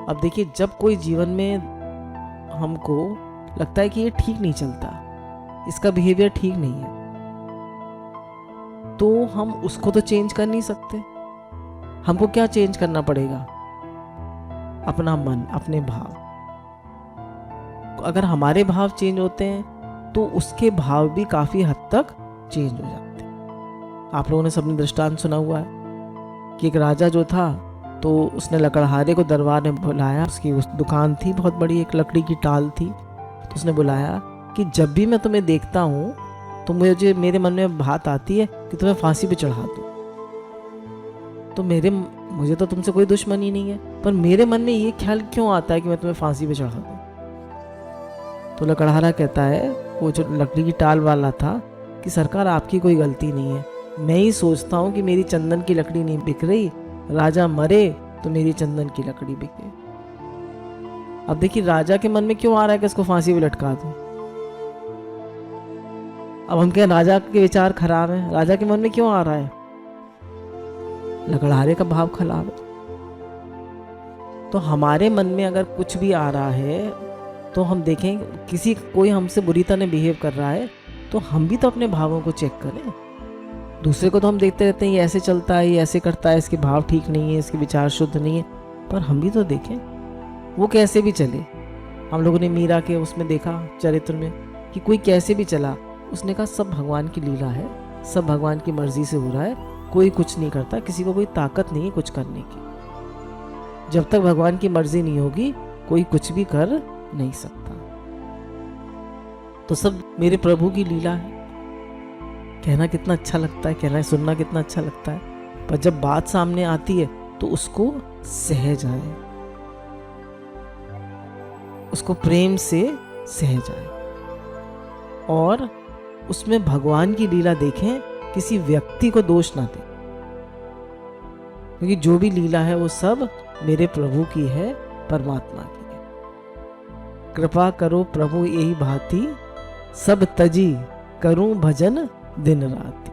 अब देखिए, जब कोई जीवन में हमको लगता है कि ये ठीक नहीं चलता, इसका बिहेवियर ठीक नहीं है, तो हम उसको तो चेंज कर नहीं सकते। हमको क्या चेंज करना पड़ेगा? अपना मन, अपने भाव। अगर हमारे भाव चेंज होते हैं तो उसके भाव भी काफी हद तक चेंज हो जाते हैं। आप लोगों ने सबने दृष्टांत सुना हुआ है कि एक राजा जो था, तो उसने लकड़हारे को दरबार में बुलाया। उसकी उस दुकान थी बहुत बड़ी, एक लकड़ी की टाल थी। तो उसने बुलाया कि जब भी मैं तुम्हें देखता हूँ तो मेरे मन में बात आती है कि तुम्हें फांसी पे चढ़ा दूँ। तो मुझे तो तुमसे कोई दुश्मनी नहीं है, पर मेरे मन में ये ख्याल क्यों आता है कि मैं तुम्हें फांसी पे चढ़ा दूँ? तो लकड़हारा कहता है, वो जो लकड़ी की टाल वाला था, कि सरकार आपकी कोई गलती नहीं है, मैं ही सोचता हूँ कि मेरी चंदन की लकड़ी नहीं बिक रही, राजा मरे तो मेरी चंदन की लकड़ी बिके। अब देखिए, राजा के मन में क्यों आ रहा है कि इसको फांसी पे लटका दूं? अब हम क्या राजा के विचार खराब हैं? राजा के मन में क्यों आ रहा है? लकड़हारे का भाव खराब है। तो हमारे मन में अगर कुछ भी आ रहा है तो हम देखें, कोई हमसे बुरी तरह बिहेव कर रहा है तो हम भी तो अपने भावों को चेक करें। दूसरे को तो हम देखते रहते हैं, ये ऐसे चलता है, ये ऐसे करता है, इसके भाव ठीक नहीं है, इसके विचार शुद्ध नहीं है, पर हम भी तो देखें वो कैसे भी चले। हम लोगों ने मीरा के उसमें देखा चरित्र में कि कोई कैसे भी चला, उसने कहा सब भगवान की लीला है, सब भगवान की मर्जी से हो रहा है, कोई कुछ नहीं करता, किसी को कोई ताकत नहीं है कुछ करने की। जब तक भगवान की मर्जी नहीं होगी कोई कुछ भी कर नहीं सकता। तो सब मेरे प्रभु की लीला है। कहना कितना अच्छा लगता है, कहना सुनना कितना अच्छा लगता है, पर जब बात सामने आती है तो उसको सह जाए, उसको प्रेम से सह जाए और उसमें भगवान की लीला देखें, किसी व्यक्ति को दोष ना दें, क्योंकि जो भी लीला है वो सब मेरे प्रभु की है, परमात्मा की है। कृपा करो प्रभु यही भांति, सब तजी करूं भजन दिन रात।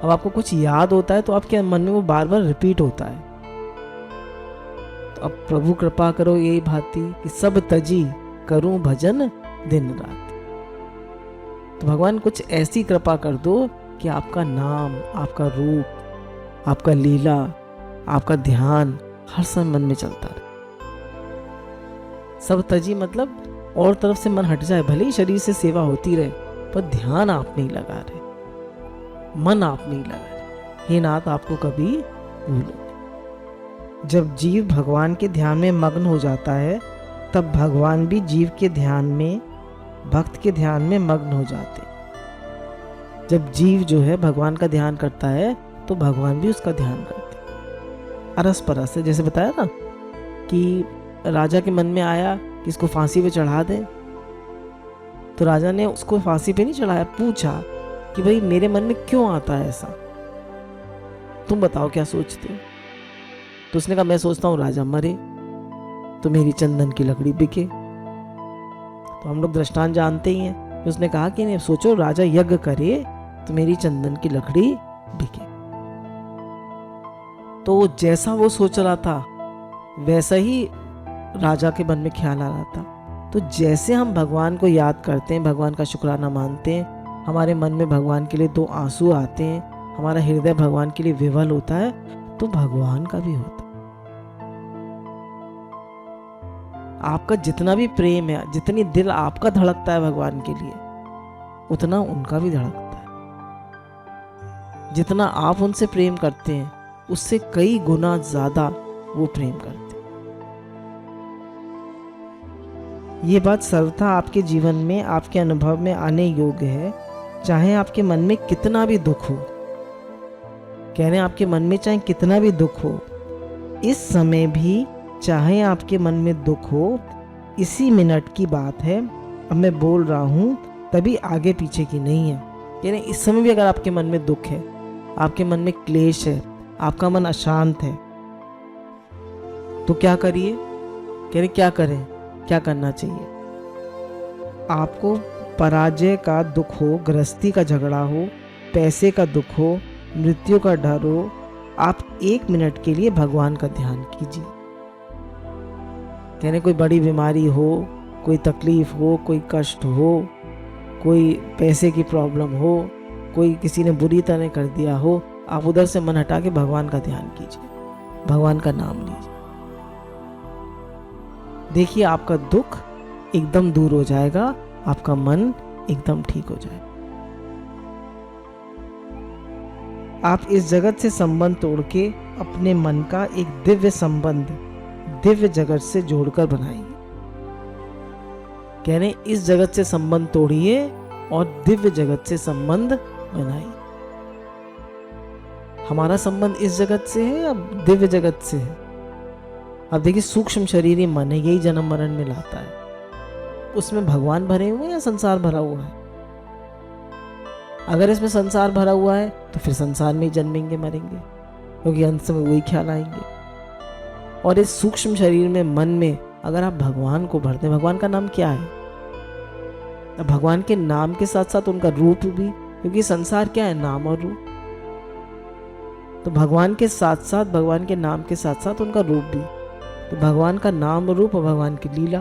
अब आपको कुछ याद होता है तो आपके मन में वो बार बार रिपीट होता है। तो अब प्रभु कृपा करो यही भांति कि सब तजी करूं भजन दिन रात। तो भगवान कुछ ऐसी कृपा कर दो कि आपका नाम, आपका रूप, आपका लीला, आपका ध्यान हर समय मन में चलता रहे। सब तजी मतलब और तरफ से मन हट जाए, भले ही शरीर से सेवा होती रहे पर ध्यान आप नहीं लगा रहे, मन आप नहीं लगा रहे। हे नाथ, आपको कभी भूलो। जब जीव भगवान के ध्यान में मग्न हो जाता है तब भगवान भी जीव के ध्यान में, भक्त के ध्यान में मग्न हो जाते। जब जीव जो है भगवान का ध्यान करता है तो भगवान भी उसका ध्यान करते। अरस परस से, जैसे बताया ना कि राजा के मन में आया कि इसको फांसी पे चढ़ा दे, तो राजा ने उसको फांसी पे नहीं चढ़ाया, पूछा कि भाई मेरे मन में क्यों आता है ऐसा, तुम बताओ क्या सोचते हो। तो उसने कहा मैं सोचता हूँ राजा मरे तो मेरी चंदन की लकड़ी बिके। तो हम लोग दृष्टांत जानते ही हैं। तो उसने कहा कि नहीं, सोचो राजा यज्ञ करे तो मेरी चंदन की लकड़ी बिके। तो जैसा वो सोच रहा था वैसा ही राजा के मन में ख्याल आ रहा था। तो जैसे हम भगवान को याद करते हैं, भगवान का शुक्राना मानते हैं, हमारे मन में भगवान के लिए दो आंसू आते हैं, हमारा हृदय भगवान के लिए विवल होता है, तो भगवान का भी होता है। आपका जितना भी प्रेम है, जितनी दिल आपका धड़कता है भगवान के लिए, उतना उनका भी धड़कता है। जितना आप उनसे प्रेम करते हैं उससे कई गुना ज्यादा वो प्रेम करते हैं। ये बात सर्वथा आपके जीवन में, आपके अनुभव में आने योग्य है, चाहे आपके मन में कितना भी दुख हो। कह रहे हैं आपके मन में चाहे कितना भी दुख हो, इस समय भी चाहे आपके मन में दुख हो, इसी मिनट की बात है, अब मैं बोल रहा हूं तभी आगे पीछे की नहीं है। यानी इस समय भी अगर आपके मन में दुख है, आपके मन में क्लेश है, आपका मन अशांत है, तो क्या करिए? कह रहे क्या करें, क्या करना चाहिए? आपको पराजय का दुख हो, गृहस्थी का झगड़ा हो, पैसे का दुख हो, मृत्यु का डर हो, आप 1 मिनट के लिए भगवान का ध्यान कीजिए। कहने कोई बड़ी बीमारी हो, कोई तकलीफ हो, कोई कष्ट हो, कोई पैसे की प्रॉब्लम हो, कोई किसी ने बुरी तरह कर दिया हो, आप उधर से मन हटा के भगवान का ध्यान कीजिए, भगवान का नाम लीजिए। देखिए आपका दुख एकदम दूर हो जाएगा, आपका मन एकदम ठीक हो जाएगा। आप इस जगत से संबंध तोड़ के अपने मन का एक दिव्य संबंध दिव्य जगत से जोड़कर बनाइए। कह रहे इस जगत से संबंध तोड़िए और दिव्य जगत से संबंध बनाइए। हमारा संबंध इस जगत से है या दिव्य जगत से है? अब देखिए सूक्ष्म शरीर ही मन है, यही जन्म मरण में लाता है। उसमें भगवान भरे हुए हैं या संसार भरा हुआ है? अगर इसमें संसार भरा हुआ है तो फिर संसार में ही जन्मेंगे मरेंगे, क्योंकि अंत में वही ख्याल आएंगे। और इस सूक्ष्म शरीर में मन में अगर आप भगवान को भरते हैं, भगवान का नाम क्या है? भगवान के नाम के साथ साथ उनका रूप भी, क्योंकि संसार क्या है? नाम और रूप। तो भगवान के साथ साथ, भगवान के नाम के साथ साथ उनका रूप भी। तो भगवान का नाम रूप और भगवान की लीला,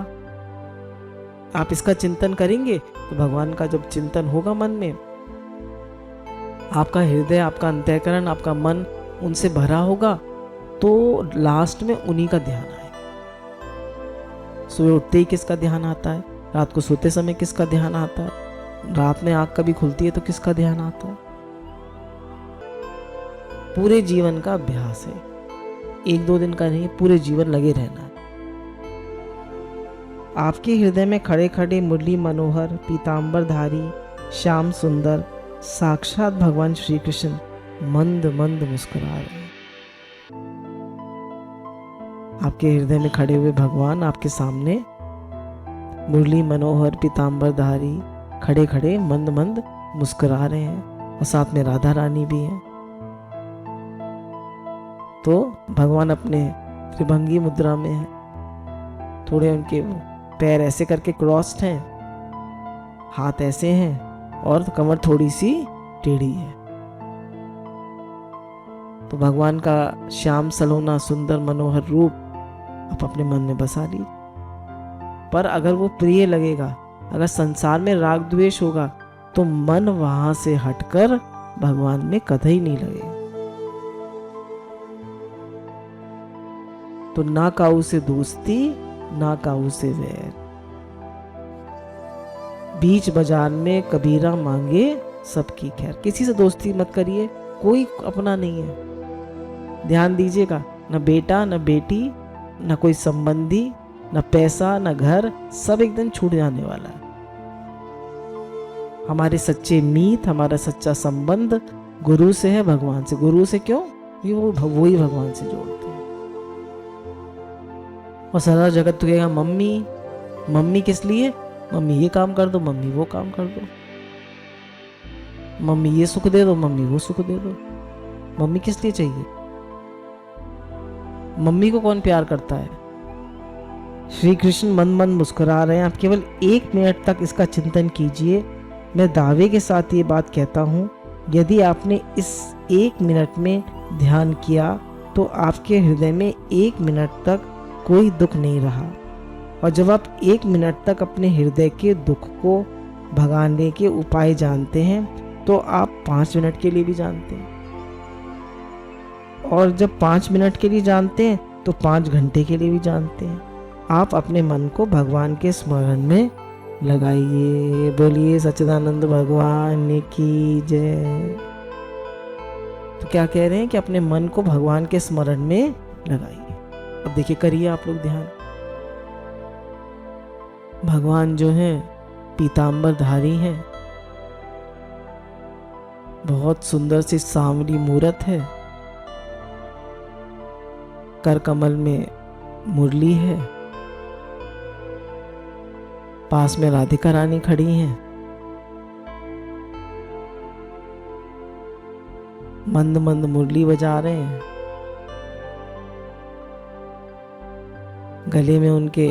आप इसका चिंतन करेंगे तो भगवान का जब चिंतन होगा मन में, आपका हृदय, आपका अंतःकरण, आपका मन उनसे भरा होगा, तो लास्ट में उन्हीं का ध्यान आएगा। सुबह उठते ही किसका ध्यान आता है? रात को सोते समय किसका ध्यान आता है? रात में आंख कभी खुलती है तो किसका ध्यान आता है? पूरे जीवन का अभ्यास है, 1-2 दिन का नहीं, पूरे जीवन लगे रहना है। आपके हृदय में खड़े खड़े मुरली मनोहर पीतांबरधारी श्याम सुंदर साक्षात भगवान श्री कृष्ण मंद मंद मुस्कुरा रहे हैं। आपके हृदय में खड़े हुए भगवान आपके सामने मुरली मनोहर पीतांबरधारी खड़े खड़े मंद मंद मुस्कुरा रहे हैं, और साथ में राधा रानी भी हैं। तो भगवान अपने त्रिभंगी मुद्रा में है, थोड़े उनके पैर ऐसे करके क्रॉस्ड हैं, हाथ ऐसे हैं और कमर थोड़ी सी टेढ़ी है। तो भगवान का श्याम सलोना सुंदर मनोहर रूप आप अपने मन में बसा लीजिए। पर अगर वो प्रिय लगेगा, अगर संसार में राग द्वेष होगा, तो मन वहां से हटकर भगवान में कतई नहीं लगेगा। तो ना काऊ से दोस्ती, ना काऊ से वैर। बीच बाजार में कबीरा मांगे सबकी खैर। किसी से दोस्ती मत करिए, कोई अपना नहीं है। ध्यान दीजिएगा, न बेटा न बेटी न कोई संबंधी, न पैसा न घर, सब एकदम छूट जाने वाला है। हमारे सच्चे मीत, हमारा सच्चा संबंध गुरु से है, भगवान से। गुरु से क्यों? वो ही भगवान से जोड़ते हैं। और सारा जगत तो कहेगा मम्मी मम्मी, किस लिए? मम्मी ये काम कर दो, मम्मी वो काम कर दो, मम्मी ये सुख दे दो, मम्मी वो सुख दे दो। मम्मी किस लिए चाहिए? मम्मी को कौन प्यार करता है? श्री कृष्ण मन मन मुस्कुरा रहे हैं। आप केवल 1 मिनट तक इसका चिंतन कीजिए। मैं दावे के साथ ये बात कहता हूँ, यदि आपने इस 1 मिनट में ध्यान किया तो आपके हृदय में 1 मिनट तक कोई दुख नहीं रहा। और जब आप 1 मिनट तक अपने हृदय के दुख को भगाने के उपाय जानते हैं, तो आप 5 मिनट के लिए भी जानते हैं। और जब 5 मिनट के लिए जानते हैं तो 5 घंटे के लिए भी जानते हैं। आप अपने मन को भगवान के स्मरण में लगाइए। बोलिए सच्चिदानंद भगवान की जय। तो क्या कह रहे हैं कि अपने मन को भगवान के स्मरण में लगाइए। अब देखिए, करिए आप लोग ध्यान। भगवान जो हैं पीतांबरधारी हैं, बहुत सुंदर सी सांवली मूरत है, कर कमल में मुरली है, पास में राधिका रानी खड़ी हैं, मंद मंद मुरली बजा रहे हैं। गले में उनके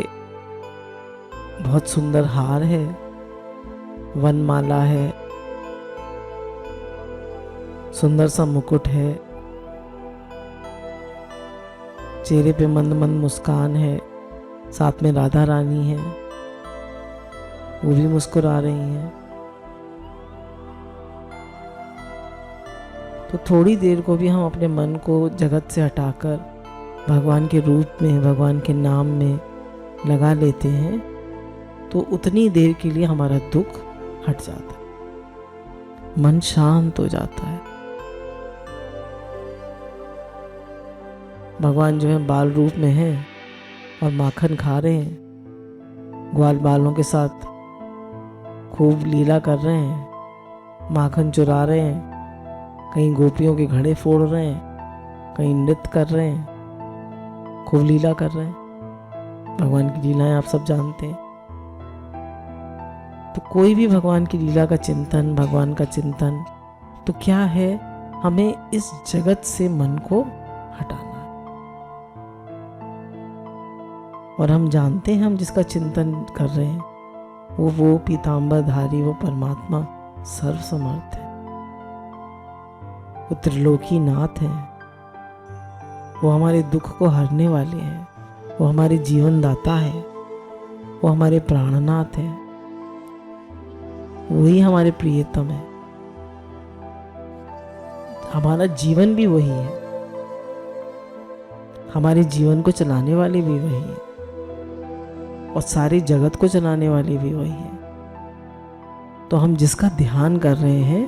बहुत सुंदर हार है, वनमाला है, सुंदर सा मुकुट है, चेहरे पे मंद मंद मुस्कान है, साथ में राधा रानी है, वो भी मुस्कुरा रही हैं। तो थोड़ी देर को भी हम अपने मन को जगत से हटाकर भगवान के रूप में, भगवान के नाम में लगा लेते हैं, तो उतनी देर के लिए हमारा दुख हट जाता है, मन शांत हो जाता है। भगवान जो है बाल रूप में है और माखन खा रहे हैं, ग्वाल बालों के साथ खूब लीला कर रहे हैं, माखन चुरा रहे हैं, कहीं गोपियों के घड़े फोड़ रहे हैं, कहीं नृत्य कर रहे हैं, खूब लीला कर रहे हैं। भगवान की लीलाएं आप सब जानते हैं। तो कोई भी भगवान की लीला का चिंतन, भगवान का चिंतन तो क्या है, हमें इस जगत से मन को हटाना है। और हम जानते हैं हम जिसका चिंतन कर रहे हैं वो पीतांबरधारी, वो परमात्मा सर्वसमर्थ है, वो त्रिलोकी नाथ है, वो हमारे दुख को हरने वाले हैं, वो हमारे जीवन दाता है, वो हमारे प्राणनाथ है, वही हमारे प्रियतम है, हमारा जीवन भी वही है, हमारे जीवन को चलाने वाले भी वही है और सारी जगत को चलाने वाले भी वही है। तो हम जिसका ध्यान कर रहे हैं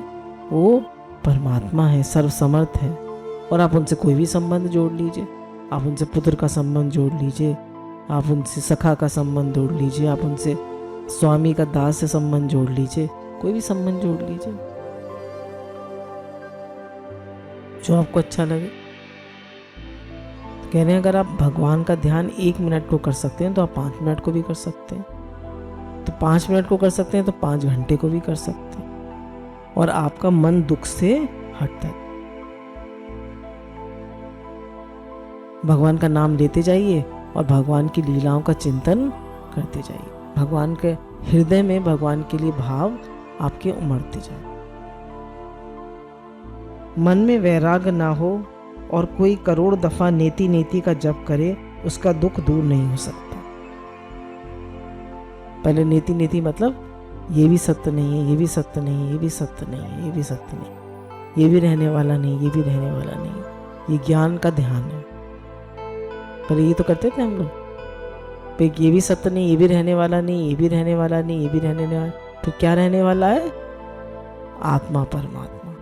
वो परमात्मा है, सर्वसमर्थ है। और आप उनसे कोई भी संबंध जोड़ लीजिए, आप उनसे पुत्र का संबंध जोड़ लीजिए, आप उनसे सखा का संबंध जोड़ लीजिए, आप उनसे स्वामी का दास से संबंध जोड़ लीजिए, कोई भी संबंध जोड़ लीजिए जो आपको अच्छा लगे। कह रहे हैं अगर आप भगवान का ध्यान 1 मिनट को कर सकते हैं तो आप 5 मिनट को भी कर सकते हैं, तो 5 मिनट को कर सकते हैं तो 5 घंटे को भी कर सकते हैं, और आपका मन दुख से हटता है। भगवान का नाम लेते जाइए और भगवान की लीलाओं का चिंतन करते जाइए, भगवान के हृदय में भगवान के लिए भाव आपके उमड़ते जाए। मन में वैराग ना हो और कोई करोड़ दफा नेति नेति का जप करे, उसका दुख दूर नहीं हो सकता। पहले नेति नेति मतलब ये भी सत्य नहीं है, ये भी सत्य नहीं है, ये भी सत्य नहीं है, ये भी सत्य नहीं, ये भी रहने वाला नहीं, ये भी रहने वाला नहीं, ये ज्ञान का ध्यान है। पहले ये तो करते थे हम लोग, ये भी सत्य नहीं, ये भी रहने वाला नहीं, ये भी रहने वाला नहीं, ये भी रहने वाला, तो क्या रहने वाला है? आत्मा, परमात्मा।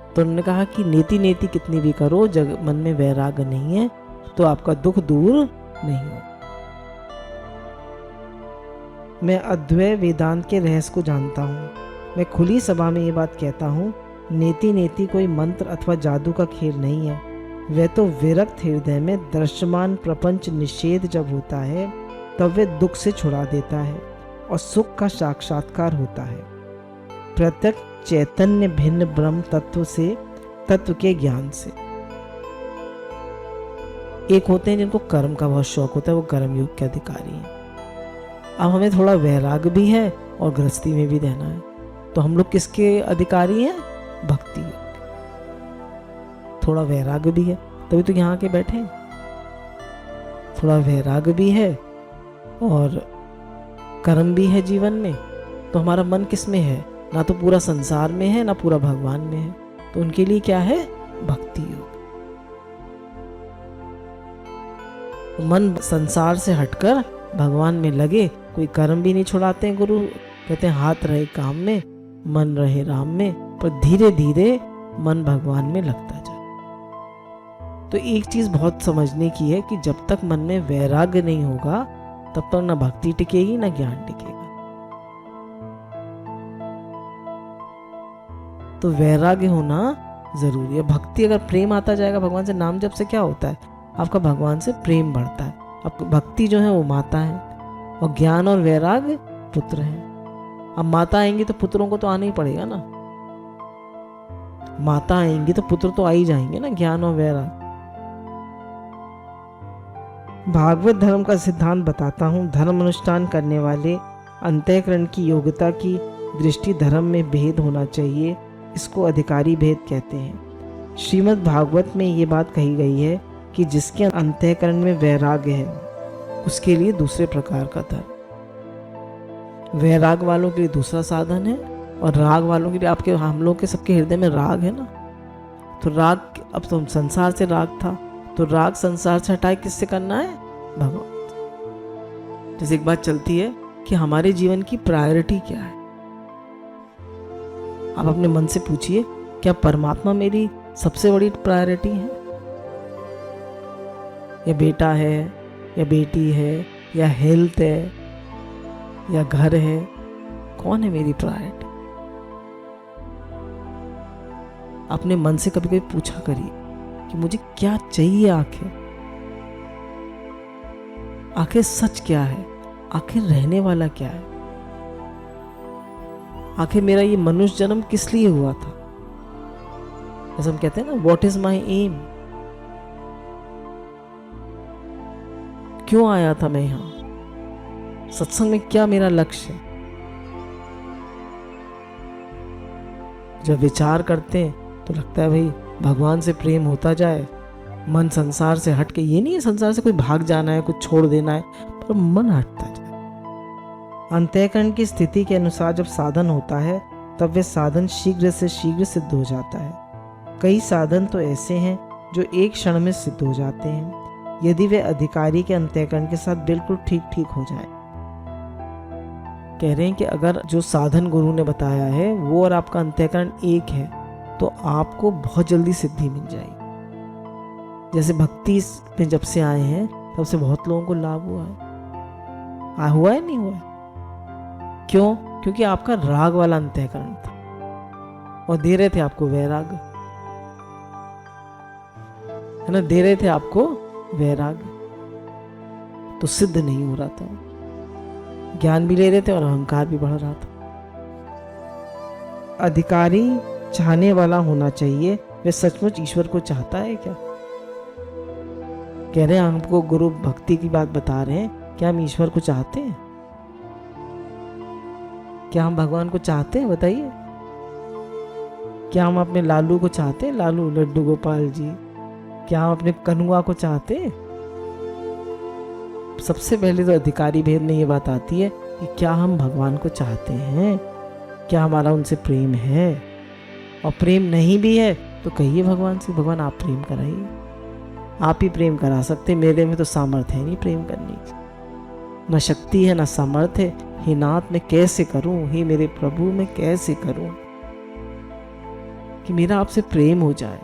तो उन्होंने कहा कि नेति नेति कितनी भी करो, जग मन में वैराग नहीं है तो आपका दुख दूर नहीं हो। मैं अद्वैय वेदांत के रहस्य को जानता हूँ, मैं खुली सभा में ये बात कहता हूँ, नेति नेति कोई मंत्र अथवा जादू का खेल नहीं है। वह तो विरक्त हृदय में दृश्यमान प्रपंच निषेध जब होता है तब वह दुख से छुड़ा देता है और सुख का साक्षात्कार होता है। प्रत्यक्ष चैतन्य भिन्न ब्रह्म तत्व से, तत्व के ज्ञान से। एक होते हैं जिनको कर्म का बहुत शौक होता है, वो कर्म योग के अधिकारी हैं। अब हमें थोड़ा वैराग भी है और गृहस्थी में भी रहना है, तो हम लोग किसके अधिकारी हैं? भक्ति योग। थोड़ा वैराग भी है तभी तो यहाँ के बैठे हैं, थोड़ा वैराग भी है और कर्म भी है जीवन में, तो हमारा मन किस में है? ना तो पूरा संसार में है, ना पूरा भगवान में है, तो उनके लिए क्या है? भक्ति योग। मन संसार से हटकर भगवान में लगे, कोई कर्म भी नहीं छुड़ाते हैं गुरु, कहते हैं हाथ रहे काम में, मन रहे राम में, पर धीरे धीरे मन भगवान में लगता जाए। तो एक चीज बहुत समझने की है कि जब तक मन में वैराग्य नहीं होगा तब तक ना भक्ति टिकेगी ना ज्ञान टिकेगा। तो वैराग्य होना जरूरी है। भक्ति, अगर प्रेम आता जाएगा भगवान से, नाम जप से क्या होता है? आपका भगवान से प्रेम बढ़ता है। अब भक्ति जो है वो माता है और ज्ञान और वैराग्य पुत्र है। अब माता आएंगी तो पुत्रों को तो आना ही पड़ेगा ना, माता आएंगी तो पुत्र तो आ ही जाएंगे ना, ज्ञान और वैराग्य। भागवत धर्म का सिद्धांत बताता हूँ। धर्म अनुष्ठान करने वाले अंतःकरण की योग्यता की दृष्टि धर्म में भेद होना चाहिए, इसको अधिकारी भेद कहते हैं। श्रीमद् भागवत में ये बात कही गई है कि जिसके अंतःकरण में वैराग्य है उसके लिए दूसरे प्रकार का धर्म। वैराग वालों के लिए दूसरा साधन है और राग वालों के लिए, आपके हम लोग के सबके हृदय में राग है ना, तो राग, अब तो संसार से राग था, तो राग संसार से हटाए किससे करना है? भगवान। जैसे एक बात चलती है कि हमारे जीवन की प्रायोरिटी क्या है। आप अपने मन से पूछिए, क्या परमात्मा मेरी सबसे बड़ी प्रायोरिटी है, या बेटा है, या बेटी है, या हेल्थ है, या घर है? कौन है मेरी प्रायोरिटी? अपने मन से कभी कभी पूछा करिए कि मुझे क्या चाहिए, आखिर सच क्या है, आखिर रहने वाला क्या है, आखिर मेरा ये मनुष्य जन्म किस लिए हुआ था। जैसे हम कहते हैं ना, व्हाट इज माई एम, क्यों आया था मैं यहां, सत्संग में क्या मेरा लक्ष्य है। जब विचार करते हैं तो लगता है भाई भगवान से प्रेम होता जाए, मन संसार से हट के, ये नहीं है संसार से कोई भाग जाना है, कुछ छोड़ देना है, पर मन हटता जाए। अंतःकरण की स्थिति के अनुसार जब साधन होता है तब वे साधन शीघ्र से शीघ्र सिद्ध हो जाता है। कई साधन तो ऐसे हैं जो एक क्षण में सिद्ध हो जाते हैं यदि वे अधिकारी के अंतःकरण के साथ बिल्कुल ठीक ठीक हो जाए। कह रहे हैं कि अगर जो साधन गुरु ने बताया है वो और आपका अंतःकरण एक है तो आपको बहुत जल्दी सिद्धि मिल जाएगी। जैसे भक्ति में जब से आए हैं तब से बहुत लोगों को लाभ हुआ है, हुआ है नहीं हुआ है? क्यों? क्योंकि आपका राग वाला अंतःकरण था और दे रहे थे आपको वैराग, है ना, दे रहे थे आपको वैराग, तो सिद्ध नहीं हो रहा था। ज्ञान भी ले रहे थे और अहंकार भी बढ़ रहा था। अधिकारी चाहने वाला होना चाहिए, वे सचमुच ईश्वर को चाहता है क्या? कह रहे हैं हमको गुरु भक्ति की बात बता रहे हैं, क्या हम ईश्वर को चाहते हैं? क्या हम भगवान को चाहते हैं? बताइए। क्या हम अपने लालू को चाहते हैं, लालू लड्डू गोपाल जी? क्या हम अपने कन्हुआ को चाहते हैं? सबसे पहले तो अधिकारी भेद में ये बात आती है कि क्या हम भगवान को चाहते हैं, क्या हमारा उनसे प्रेम है। और प्रेम नहीं भी है तो कहिए भगवान से, भगवान आप प्रेम कराइए, आप ही प्रेम करा सकते, मेरे में तो सामर्थ्य है नहीं प्रेम करने की, न शक्ति है न सामर्थ्य है। हे नाथ मैं कैसे करूं, हे मेरे प्रभु मैं कैसे करूं कि मेरा आपसे प्रेम हो जाए।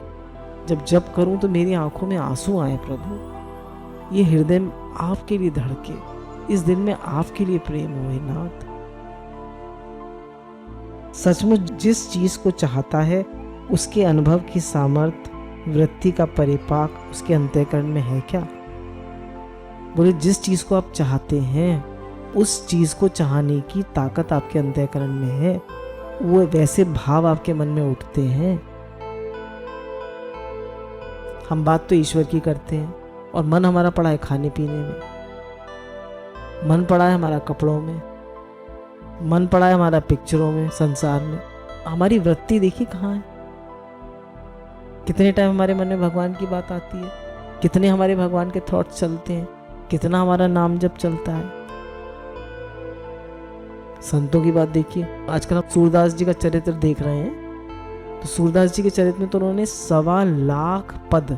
जब जब करूं तो मेरी आंखों में आंसू आए प्रभु, ये हृदय में आपके लिए धड़के, इस दिन में आपके लिए प्रेम हो हे नाथ। सचमुच जिस चीज को चाहता है उसके अनुभव की सामर्थ्य, वृत्ति का परिपाक उसके अंतःकरण में है क्या? बोले जिस चीज को आप चाहते हैं उस चीज को चाहने की ताकत आपके अंतःकरण में है, वो वैसे भाव आपके मन में उठते हैं। हम बात तो ईश्वर की करते हैं और मन हमारा पड़ा है खाने पीने में, मन पड़ा है हमारा कपड़ों में, मन पड़ा है हमारा पिक्चरों में, संसार में। हमारी वृत्ति देखिए कहाँ है। कितने टाइम हमारे मन में भगवान की बात आती है, कितने हमारे भगवान के थॉट्स चलते हैं, कितना हमारा नाम जप चलता है। संतों की बात देखिए, आजकल हम सूरदास जी का चरित्र देख रहे हैं, तो सूरदास जी के चरित्र में तो उन्होंने 1.25 लाख पद,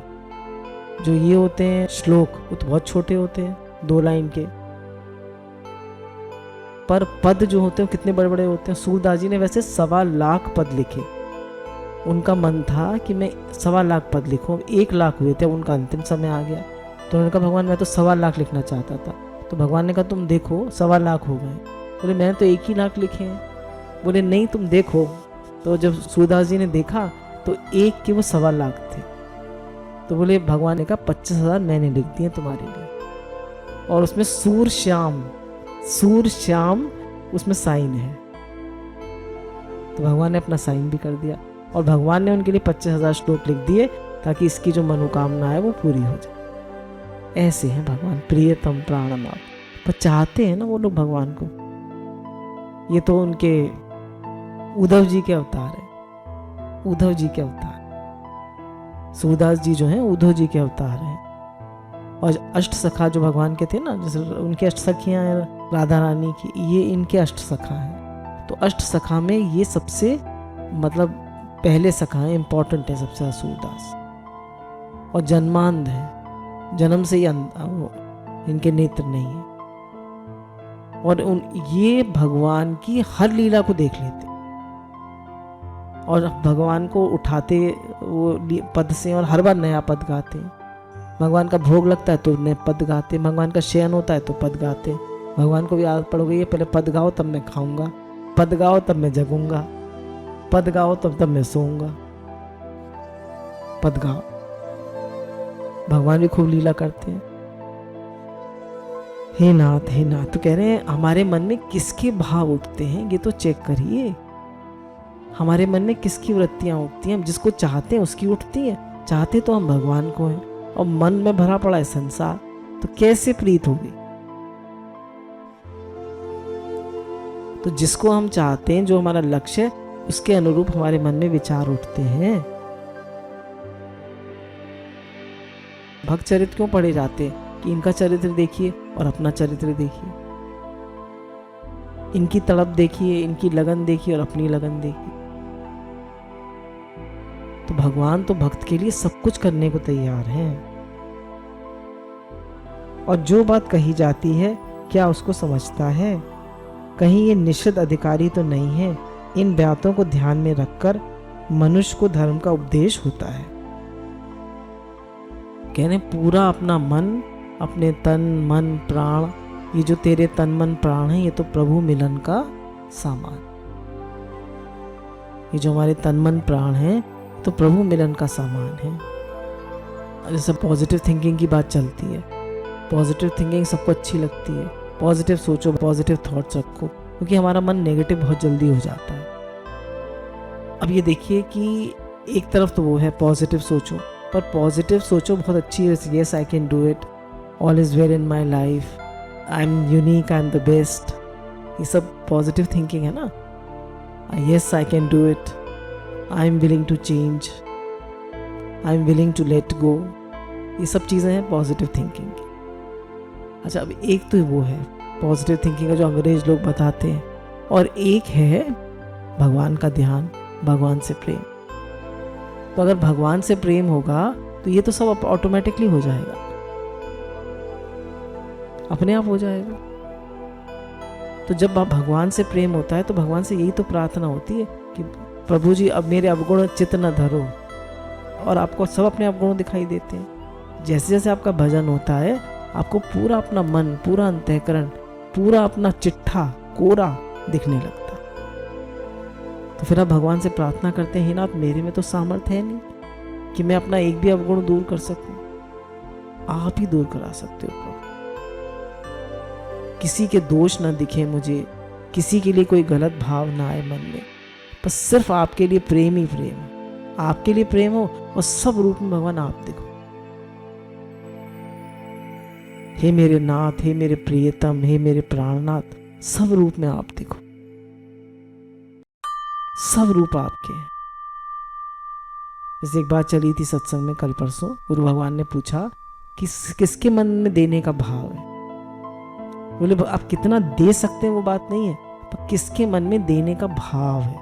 जो ये होते हैं श्लोक, वो तो बहुत छोटे होते हैं, 2 लाइन के, पर पद जो होते हैं कितने बड़े बड़े होते हैं। सूरदास जी ने वैसे 1.25 लाख पद लिखे। उनका मन था कि मैं 1.25 लाख पद लिखूं, 1 लाख हुए थे, उनका अंतिम समय आ गया तो उन्होंने कहा भगवान मैं तो 1.25 लाख लिखना चाहता था। तो भगवान ने कहा तुम देखो 1.25 लाख हो गए। बोले मैंने तो 1 ही लाख लिखे हैं। बोले नहीं तुम देखो। तो जब सूरदास जी ने देखा तो 1 के वो 1.25 लाख थे। तो बोले भगवान ने कहा 25,000 मैंने लिख दिए तुम्हारे लिए, और उसमें सूर श्याम उसमें साइन है। तो भगवान ने अपना साइन भी कर दिया और भगवान ने उनके लिए 25,000 श्लोक लिख दिए ताकि इसकी जो मनोकामना है वो पूरी हो जाए। ऐसे हैं भगवान, प्रियतम प्राणम आप, पर चाहते हैं ना वो लोग भगवान को। ये तो उनके उद्धव जी के अवतार है, उद्धव जी के अवतार। सूरदास जी जो हैं उद्धव जी के अवतार हैं। और अष्ट सखा जो भगवान के थे ना, जैसे उनकी अष्ट सखियाँ हैं राधा रानी की, ये इनके अष्ट सखा हैं। तो अष्ट सखा में ये सबसे मतलब पहले सखा है, इम्पोर्टेंट है सबसे सूरदास। और जन्मांध है, जन्म से ही इनके नेत्र नहीं है। और ये भगवान की हर लीला को देख लेते और भगवान को उठाते वो पद से, और हर बार नया पद गाते। भगवान का भोग लगता है तो नए पद गाते, भगवान का शयन होता है तो पद गाते। भगवान को भी आदत पड़ गई है, पहले पद गाओ तब मैं खाऊंगा, पद गाओ तब मैं जगूंगा, पद गाओ तब मैं सोऊंगा, पद गाओ। भगवान भी खूब लीला करते हैं। हे नाथ, हे नाथ। तो कह रहे हैं हमारे मन में किसके भाव उठते हैं ये तो चेक करिए। हमारे मन में किसकी वृत्तियां उठती हैं? हम जिसको चाहते हैं उसकी उठती हैं। चाहते तो हम भगवान को हैं और मन में भरा पड़ा है संसार, तो कैसे प्रीत होगी? तो जिसको हम चाहते हैं, जो हमारा लक्ष्य है, उसके अनुरूप हमारे मन में विचार उठते हैं। भक्त चरित्र क्यों पढ़े जाते हैं? कि इनका चरित्र देखिए और अपना चरित्र देखिए, इनकी तड़प देखिए, इनकी लगन देखिए और अपनी लगन देखिए। तो भगवान तो भक्त के लिए सब कुछ करने को तैयार हैं। और जो बात कही जाती है क्या उसको समझता है? कहीं ये निश्चित अधिकारी तो नहीं है? इन बातों को ध्यान में रखकर मनुष्य को धर्म का उपदेश होता है। कहने पूरा अपना मन, अपने तन मन प्राण, ये जो तेरे तन मन प्राण है, ये तो प्रभु मिलन का सामान। ये जो हमारे तन मन प्राण है तो प्रभु मिलन का सामान है। जैसे पॉजिटिव थिंकिंग की बात चलती है, पॉजिटिव थिंकिंग सबको अच्छी लगती है। पॉजिटिव सोचो, पॉजिटिव थॉट्स रखो, क्योंकि हमारा मन नेगेटिव बहुत जल्दी हो जाता है। अब ये देखिए कि एक तरफ तो वो है पॉजिटिव सोचो, पर पॉजिटिव सोचो बहुत अच्छी है। Yes I can do it, all is well in my life, I am unique, I am the best, ये सब पॉजिटिव थिंकिंग है ना। Yes I can do it, I am willing to change, I am willing to let go, ये सब चीज़ें हैं positive thinking की। अच्छा, अब एक तो वो है पॉजिटिव थिंकिंग का जो अंग्रेज लोग बताते हैं, और एक है भगवान का ध्यान, भगवान से प्रेम। तो अगर भगवान से प्रेम होगा तो ये तो सब ऑटोमेटिकली हो जाएगा, अपने आप हो जाएगा। तो जब भगवान से प्रेम होता है तो भगवान से यही तो प्रार्थना होती है कि प्रभु जी अब मेरे अवगुण चित्त न धरो, और आपको सब अपने अवगुण दिखाई देते हैं। जैसे जैसे आपका भजन होता है, आपको पूरा अपना मन, पूरा अंतःकरण, पूरा अपना चिट्ठा कोरा दिखने लगता है। तो फिर आप भगवान से प्रार्थना करते हैं, हे नाथ मेरे में तो सामर्थ्य है नहीं कि मैं अपना एक भी अवगुण दूर कर सकूं, आप ही दूर करा सकते हो प्रभु। किसी के दोष ना दिखे मुझे, किसी के लिए कोई गलत भाव ना आए मन में, बस सिर्फ आपके लिए प्रेम ही प्रेम, आपके लिए प्रेम हो और सब रूप में भगवान आप दिखो। हे मेरे नाथ, हे मेरे प्रियतम, हे मेरे प्राणनाथ, सब रूप में आप दिखो, सब रूप आपके हैं। जैसे एक बात चली थी सत्संग में कल परसों, गुरु भगवान ने पूछा कि किसके मन में देने का भाव है? बोले आप कितना दे सकते हैं वो बात नहीं है, पर किसके मन में देने का भाव है।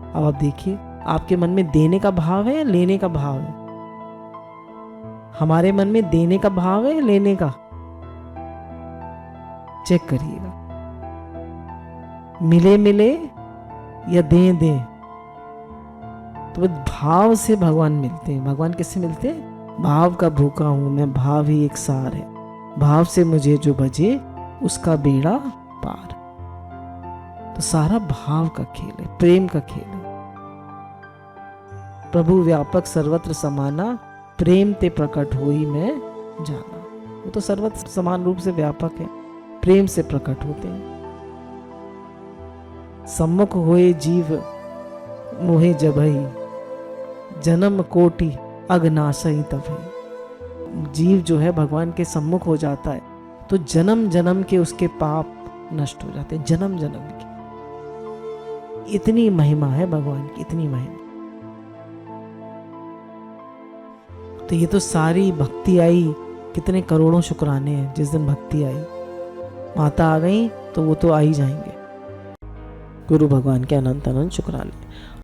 अब आप देखिए, आपके मन में देने का भाव है या लेने का भाव है? हमारे मन में देने का भाव है या लेने का? चेक करिएगा, मिले मिले या दें दें। तो भाव से भगवान मिलते हैं। भगवान किससे मिलते हैं? भाव का भूखा हूं मैं, भाव ही एक सार है, भाव से मुझे जो बजे उसका बेड़ा पार। तो सारा भाव का खेल है, प्रेम का खेल है। प्रभु व्यापक सर्वत्र समाना, प्रेम ते प्रकट होई मैं जाना। वो तो सर्वत्र समान रूप से व्यापक है, प्रेम से प्रकट होते हैं। सम्मुख होए जीव मोहे जबहि, जन्म कोटि अगनाशई तबहि। जीव जो है भगवान के सम्मुख हो जाता है तो जन्म जन्म के उसके पाप नष्ट हो जाते हैं, जन्म जन्म की। इतनी महिमा है भगवान की, इतनी महिमा। तो ये तो सारी भक्ति आई कितने करोड़ों शुक्राने हैं जिस दिन भक्ति आई। माता आ गई तो वो तो आ ही जाएंगे। गुरु भगवान के अनंत अनंत शुक्राने।